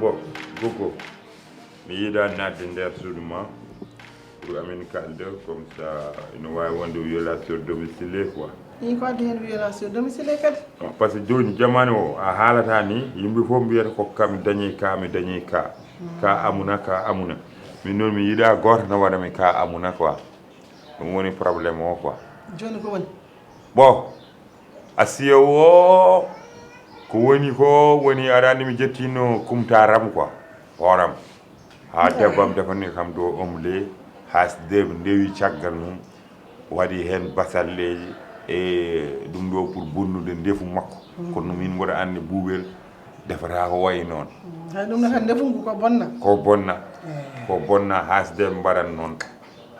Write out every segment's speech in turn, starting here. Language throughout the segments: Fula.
bon gogo mi yiɗa nadde nder suudu ma pour amin kalde comme ça ina wawi wonde violation domicilié quoi. Ni ko addi hen violation domicilié kadi par ce que joni jamanu o a haalata ni yimɓe fof mbiyata ko kam dañi ka mi dañi ka amuna min noon mi yiɗa goto no waɗa mi ka amuna quoi ɗum woni probléme o quoi. joni ko woni bon asiye o ko woni aɗa andi mi jettino kumtaram quoi horam ha debbam defani kam do omelé ha ndewi caggal mum waɗi hen basalleji e ɗum ɗo pour bonnude ndefu makko kono min mboɗa andi buubel defata ko wayi noon hay ɗum ne kadi ndefungu ko bonna hasdeɓe mbaɗan noon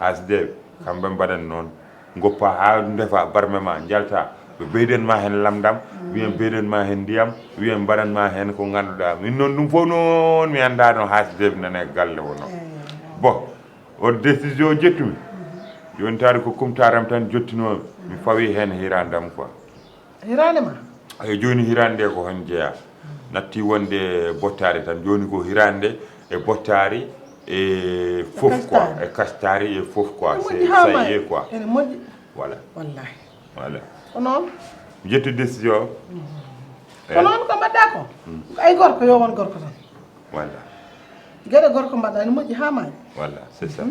hasdeɓe kamɓe mbaɗan noon goppa ha defa barme ma jalta ɓe ɓeyden ma hen lamdam wiyen ɓeyden ma hen ndiyam wiyen mbaɗan ma hen ko ganduɗa min noon ɗum fof noon mi anda no hasdeɓe nane galle o noon bon o décision jettumi joni taari ko kumtaram tan jottinomi mi fawi hen hirandam quoi. Hirande ma ay joni hirande ko hon jeeya natti wonde bottari tan joni ko hirande e bottari e fof quoi e kastari e fof quoi c'est ça y est quoi ene moƴƴi voilà wallahi ko noon jettu décision ko noon ko mbaɗɗa ko ay gorko yo won gorko tan voilà gueɗe gorko mbaɗɗa ene moƴƴi ha maɗi voilà c'est ça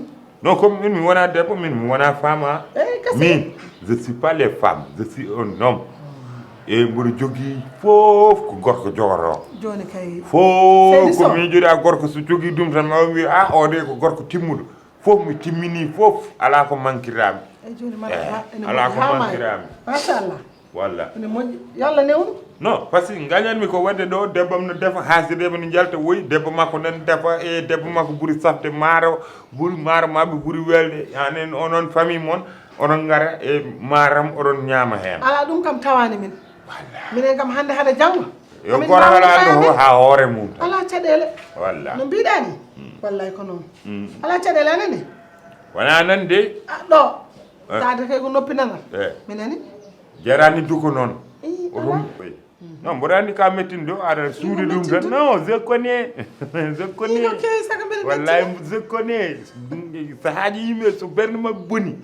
non comme min mi wona debbo min mi wona femme min je suis pas les femmes je suis un homme e mboɗo jogui fof ko gorko jogoto joni kay fof ko miijoɗa gorko so jogui ɗum tan ma wi a o de ko gorko timmuɗo fof mi timmini fof ala ko manquirami e joni ala ko manquirami machallah walla ene moƴƴi yallah newnu non par ce que gañanmi ko wadde ɗo debbam no defa haasideɓe no jalta woyi debbo makko nan defa e debbo makko ɓuuri safde maaro maɓe ɓuuri welde hanen onon famille moon onon gara e maaram oɗon ñaama hen ala ɗum kam tawani min minen kam hande haade janggo yo goto waɗa ha hoore mum ala caɗele walla no mbiɗani wallay ko noon ala caɗele anani wona nan de ɗo tade kay ko noppi nanal minani jarani duko noon oɗum non mboɗa andi ka mettini ɗo aɗa suudi ɗum tan non je connais wallay je connais sahaji yimɓe so ɓerde mabɓe boni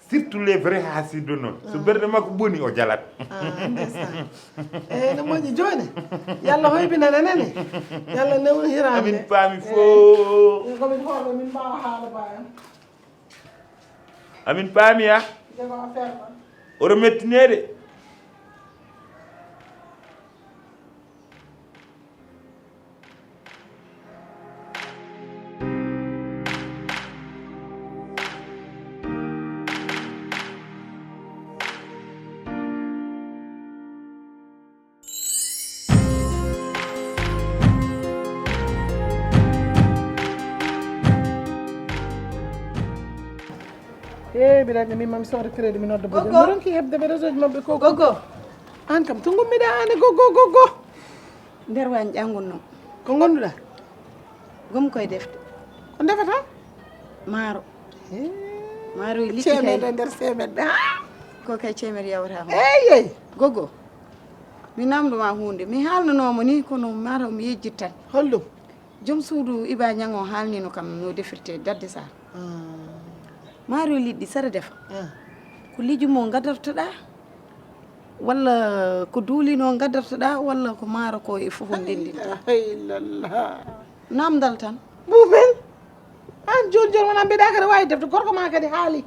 surtout les vrais hasido noon so ɓerde makko boni o jalat eyyi no moƴƴi joni yallah hoybinane nane yallah newno hirande amin paami fof komin hoɗo min mbawa haala bayan amin paamiya jego affaire ma oɗo mettinede biɗa min mami sohde crédit mi nodda bojo mi ronki hebdeɓe réseau ji mabɓe ko gogo an kam to gummiɗa ane gogo nder wani ƴangunno ko gonduɗa gom koye defte ko defata maaro maaro e liɗɗi cemeɗe nder semeɗɗe ko kay cemeɗe yawata eyyi gogo mi namdoma hunde mi haalnanomo ni kono mataw mi yejjit tan hollum joom suudu Iba Ñang o haalnino kam no defirte dadde sar maaro liɗɗi saɗa defa ko liiju mo gaddartoɗa walla ko duulino gaddartoɗa walla ko maaro ko e fof ndendinta haylallah namdal tan boubel an joni wona mbiɗa kadi wawi defde gorko ma kadi haali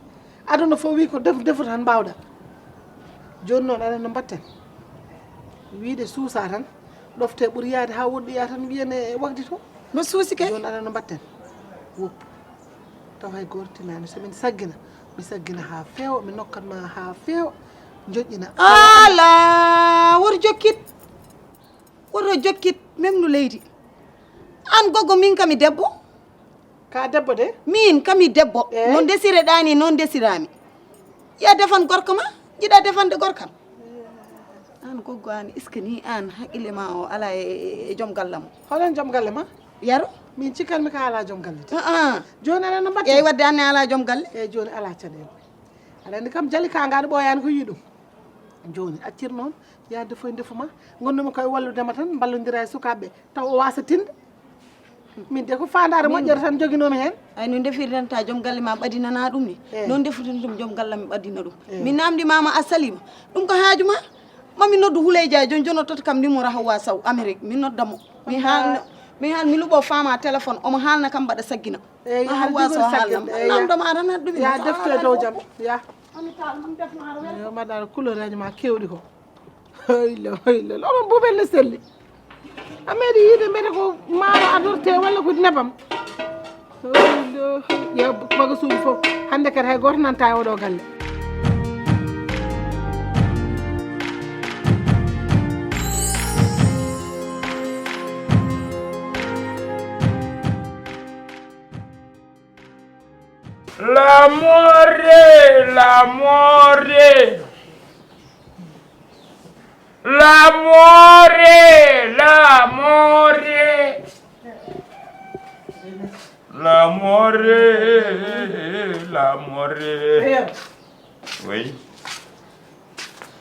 aduna fof wi ko defu tan mbawɗa joni noon aɗa no mbatten wiide suusa tan ɗofte ɓuuri yaade ha woɗɗoya tan wiyane wakdi to no suusi kay joni aɗa no mbatten woppu taw hay goto timani somin saggina mi saggina ha feewa mi nokkatma ha feewa joƴƴina ala woto jokkit même no leydi an gogo min kami debbo ka debbo de min kami debbo no desireɗani noon desirami ya defan gorko ma jiɗa defande gorkam an goggo an est ce que ni an haqqille ma o ala e joom galle mo hoɗon joom galle ma yaro min cikkanmi ka ala joom galle joni aɗa no mbatte eyyi wadde anne ala joom galle eyyi joni ala caɗele aɗa andi kam jali ka ngaɗa ɓoyani ko yiiɗum joni accir noon ya defoye defuma gonnomi koye walludema tan ballodira e sukaɓeɓe taw o wasa tinde min de ko fandare moƴƴere tan joguinomi hen ay no defirten ta joom galle ma ɓadinana ɗum ni noon defirten ɗum joom galle mi ɓadina ɗum min namdimama a salima ɗum ko haaju ma mami noddu Houleye joni joni o totta kam numéro Hawa Sow Amérique mi noddamo mi haalno mi luɓo fama téléphone omo haalna kam mbaɗa saggina ma Hawa Sow haalnam namdoma tan haɗɗumi ya defte dow jaam ya yo mbaɗa couleur aji ma kewɗi ko haylo oɗon Boubel ne selli a meeɗi yiide mbete ko maaro adorte walla ko nebam haylo yo baga suudu fof hande kadi hay goto nanta e oɗo galle L'amore, l'amore, l'amore, l'amore, l'amore, l'amore. Oui.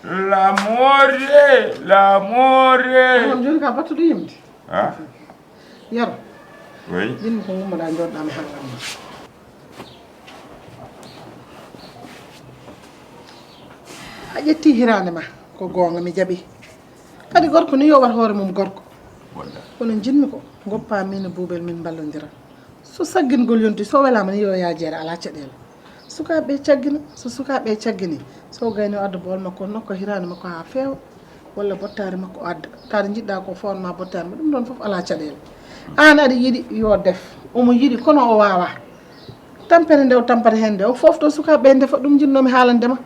L'amore, l'amore. joni ka battuɗo yimde Ah, yaro oui. jinmi ko gummoɗa joɗɗama haalama a ƴetti hirande ma ko gonga mi jaaɓi kadi gorko ni yo wat hoore mum gorko kono jinmi ko goppa min e Boubel min ballodiran so saggingol yonti so welama ni yo yajere ala caɗele sukaɓe caggina so sukaɓe caggini so gayni o adda bool makko nokko hirande makko ha feewa walla bottare makko o adda taade jiɗɗa ko fonma bottare ma ɗum ɗon foof ala caɗele an aɗa yiiɗi yo def omo yiiɗi kono o wawa tampere nde o tampata hen nde o foof to sukaɓe defa ɗum jinnomi haalandema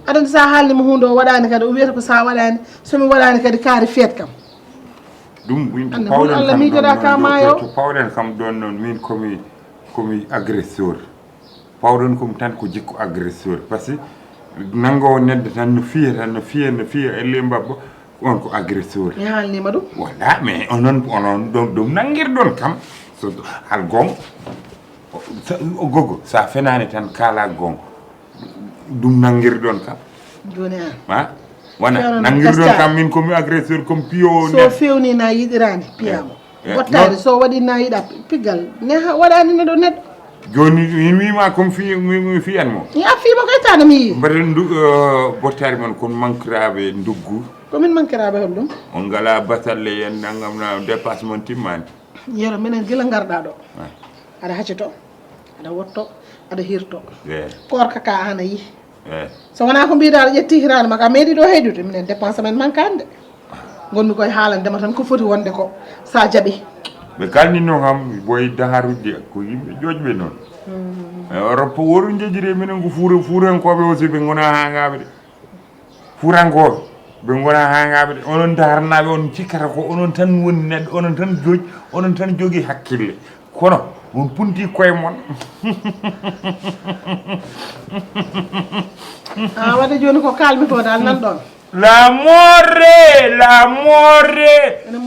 aɗa andi sa haalnima hunde o waɗani kadi o wiyata ko sa waɗani somi waɗani kadi kaari feet kam ɗum ande hol Allah miijoɗa ka maayo to pawɗen kam ɗon noon min komi agresseur pawɗon komi tan ko jikku agresseur par ce que nangowo nedde tan no fiya tan no fiya elle mbabba on ko agresseur mi haalnima ɗum voilà mais onon ɗum nanguirɗon kam so hal gonga gogo sa fenani tan kala gonga ɗum nanguirɗon kam joni an ha wona nanguirɗon kam min komi agresseur comme piyo so fewni na yiɗirani piyamo bottade so waɗi na yiɗa piggal ne waɗani neɗo neɗɗo joni min wima comme mi fiyanmo ya fima koye tane mi yi mbaɗen bottari mon kono mankiraɓe nduggu komin mankiraɓe hol ɗum on ngala basalle yen nangam na dépassement timmani yero minen guila garɗa ɗo aɗa haccito aɗa wotto aɗa hirto korka ka an a yi so wona ko mbiɗa aɗa ƴetti hirade makko a meeɗi ɗo heydude minen dépense men mankande gonmi koye haalandema tan ko foti wonde ko sa jaaɓi ɓe kalnino kam boye daharuji ko yimɓe joƴɓe noon roppo woru jejjiri minen ko fuurankoɓe aussi ɓe gona hangaɓe de fuurankoɓe ɓe gona hangaɓe de onon darnaɓe on cikkata ko onon tan woni neɗɗo onon tan joƴi onon tan jogui hakkille kono on punti koye mon a waɗa joni ko kalmi ko dal nan ɗon l'amore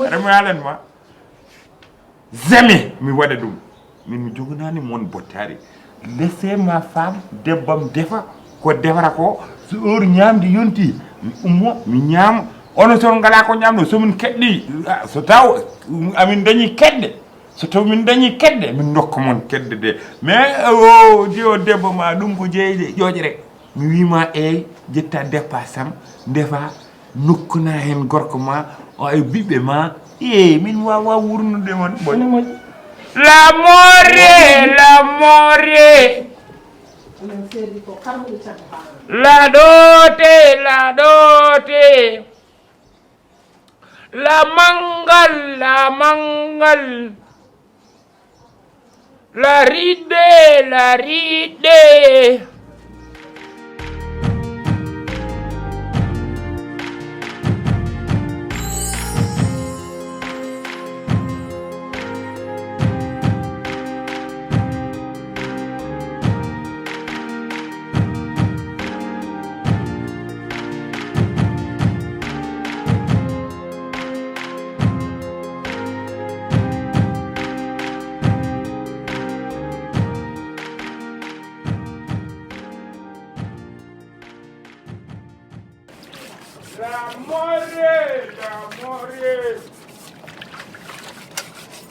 aɗa mi halanma jamais mi waɗa ɗum min mi jogonani mon bottari laissez ma femme debbam defa ko defata ko so heure ñamde yonti mi ummo mi ñaama ono son ngala ko ñamdo somin keɗɗi so taw amin dañi keɗɗe so taw min dañi keɗɗe min dokka mon keɗɗe de mais o dio debbo ma ɗum ko jeeyde ƴooƴe rek mi wima eyyi jetta dépasse am ndefa nokkuna hen gorko ma o e ɓiɓɓe ma min wawa wurnude mon ɓoy l'amore la dote la mangal la ride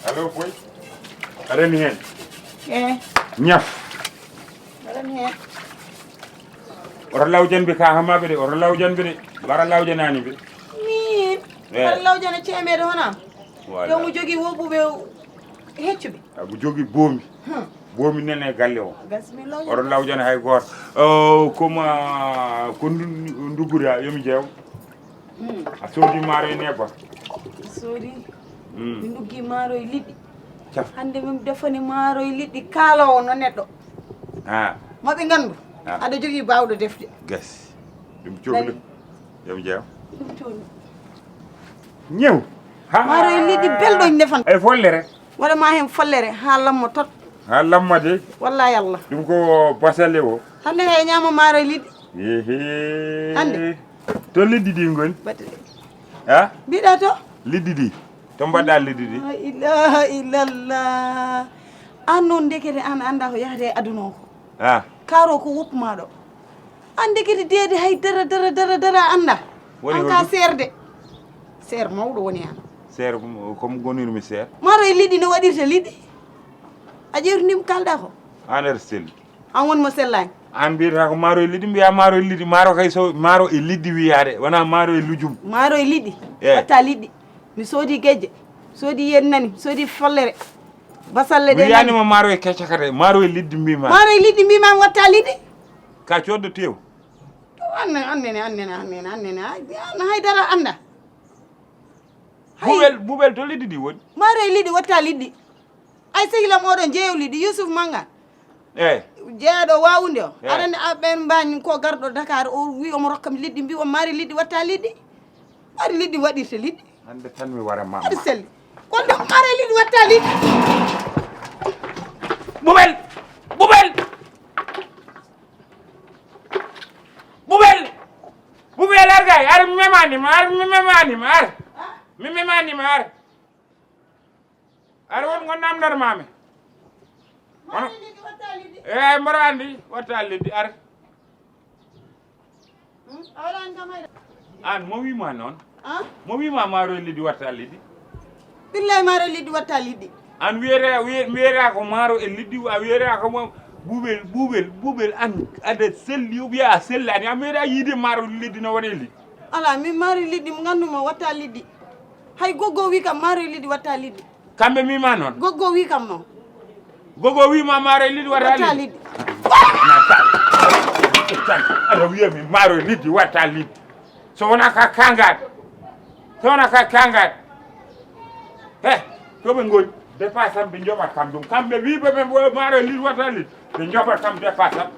allo boy aɗani hen ñaf aɗani hen oto lawjanɓe ka hammaɓe de oto lawjanɓe de mbara lawjanani ɓe min aɗa lawjana ceemede honam yo mo jogui woɓɓuɓe heccuɓe mo jogui boomi boomi nene e galle o gasmi oto lawjana hay goto koma ko nduggude yomi jeew a soodi maaro e nebba soodi mi nduggi maaro e liɗɗi caf hande min defani maaro e liɗɗi kaalowo no neɗɗo maɓe gandu aɗa jogui bawɗo defde gas ɗum cohli yomi jeew ɗum toni ñew maaro e liɗɗi belɗo defan e follere waɗama hen follere ha lamma tot ha lammade wallahi Allah ɗum ko basale o hande kay ñama maaro e liɗɗi ehe Hande. to liddi ɗi goni batte ha mbiɗa to liddi ɗi to mbaɗɗa liddi ɗi la ilaha illallah an noon ndekete an anda ko yahate e aduna o ko ha kaaro ko woppuma ɗo an ndekete deede hay dara anda Woni an ka seerde seer mawɗo woni an seere comme gonirmi seere maaro e liɗɗi no waɗirta liɗɗi a ƴewtindima kalɗa ko an ere selli an wonmo sellani an mbiyata ko maaro e liɗɗi mbiya maaro e liɗɗi maaro kay so maaro e liɗɗi wiyade wona maaro e lujum maaro e liɗɗi Eyi. watta liɗɗi mi soodi guejje soodi yen nani soodi follere basalle ɗe nani wiyanima maaro e kecca kate maaro e liɗɗi mbima maaro e liɗɗi mbimami watta liɗɗi ka coddo tew annene an haydara anda buɓel to liɗɗi ɗi woni maaro e liɗɗi watta liɗɗi ay sehilam oɗon jeeyow liɗɗi Yusuf Manga eyyi jeeyaɗo wawunde o Eyi. aɗa andi ɓen mbani ko garɗo Dakar o wi omo rokkami liɗɗi mbi on maari liɗɗi watta liɗɗi maari liɗɗi waɗirta liɗɗi hande tan mi wara mamma aɗa selli kono ɗum maaro e liɗɗi watta liɗɗi buɓel buɓel ar gay ar mi memanima ar won ko namdar mame maaro e liɗɗi watta liɗɗi eyyi mbaɗa andi watta liɗɗi ar a waɗani kam hayda an mo wima noon an mo wima maaro e liɗɗi watta liɗɗi billahi maaro e liɗɗi watta liɗɗi an wiyeta ko maaro e liɗɗi a wiyeta ko buɓel an aɗa selli wiya a sellani a meeɗa yiide maaro liɗɗi no waɗe liɗɗi ala min maaro e liɗɗi mo ganduma watta liɗɗi hay goggo wi kam maaro e liɗɗi watta liɗɗi kamɓe mima noon goggo wi kam noon gogo wima maaro e liɗɗi watta watta liɗɗi liɗɗi aɗa wiyami maaro e liɗɗi watta liɗɗi so wona ka kangat he toɓe goni dépasse am ɓe joɓat kam ɗum kamɓe wiɓe ɓe maaro e liɗɗi watta liɗɗi ɓe joɓat kam dépasse am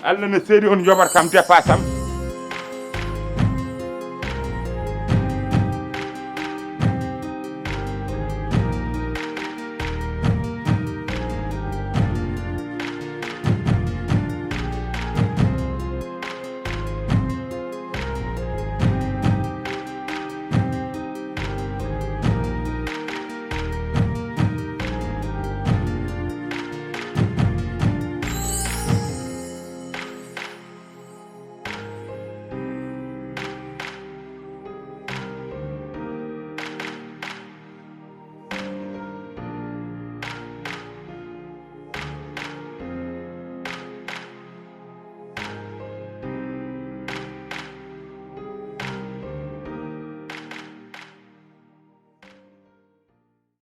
Allah ne seedi on joɓat kam dépasse am